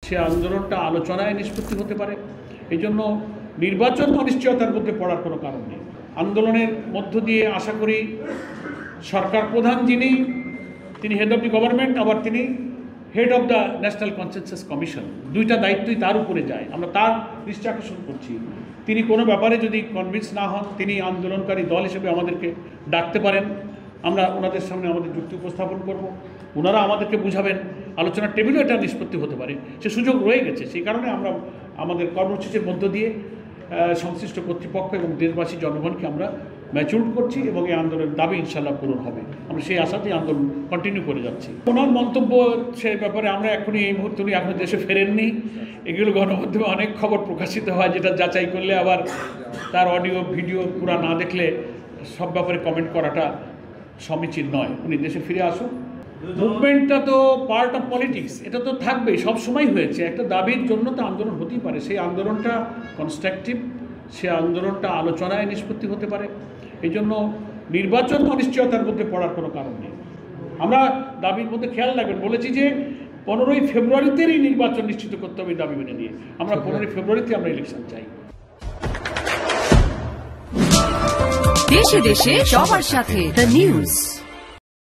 সে আন্দোলনটা আলোচনায় নিষ্পত্তি হতে পারে। এই জন্য নির্বাচন অনিশ্চয়তার মধ্যে পড়ার কোনো কারণ নেই। আন্দোলনের মধ্য দিয়ে আশা করি সরকার প্রধান যিনি, তিনি হেড অফ দি গভর্নমেন্ট, আবার তিনি head of the national consensus commission, দুইটা দায়িত্বই তার উপরে যায়। আমরা তার দৃষ্টি আকর্ষণ করছি। তিনি কোনো ব্যাপারে যদি কনভিন্স না হন, তিনি আন্দোলনকারী দল হিসেবে আমাদেরকে ডাকতে পারেন। আমরা ওনাদের সামনে আমাদের যুক্তি উপস্থাপন করব, ওনারা আমাদেরকে বুঝাবেন, আলোচনার টেবিলও এটা নিষ্পত্তি হতে পারে, সে সুযোগ রয়ে গেছে। সেই কারণে আমরা আমাদের কর্মসূচির মধ্য দিয়ে সংশ্লিষ্ট কর্তৃপক্ষ এবং দেশবাসী জনগণকে আমরা ম্যাচিউর করছি এবং এই আন্দোলনের দাবি ইনশাল্লাহ পূরণ হবে। আমরা সেই আশাতেই আন্দোলন কন্টিনিউ করে যাচ্ছি। ওনার মন্তব্য সেই ব্যাপারে আমরা এখনই এই মুহূর্তে উনি এখনো দেশে ফেরেননি। এগুলো গণমাধ্যমে অনেক খবর প্রকাশিত হয়, যেটা যাচাই করলে আবার তার অডিও ভিডিও পুরা না দেখলে সব ব্যাপারে কমেন্ট করাটা সমীচীন নয়। উনি দেশে ফিরে আসুন। মুভমেন্টটা তো পার্ট অফ পলিটিক্স, এটা তো থাকবেই, সব সময় হয়েছে। একটা দাবির জন্য তো আন্দোলন হতেই পারে। সেই আন্দোলনটা কনস্ট্রাকটিভ, সে আন্দোলনটা আলোচনায় নিষ্পত্তি হতে পারে। এই জন্য নির্বাচন অনিশ্চয়তার মধ্যে পড়ার কোনো কারণ নেই। আমরা দাবির মধ্যে খেয়াল রাখবেন, বলেছি যে 15ই ফেব্রুয়ারিতেই নির্বাচন নিশ্চিত করতে হবে দাবি মেনে নিয়ে। আমরা 15ই ফেব্রুয়ারিতে আমরা ইলেকশন চাই। দেশে দেশে সবার সাথে দ্য নিউজ।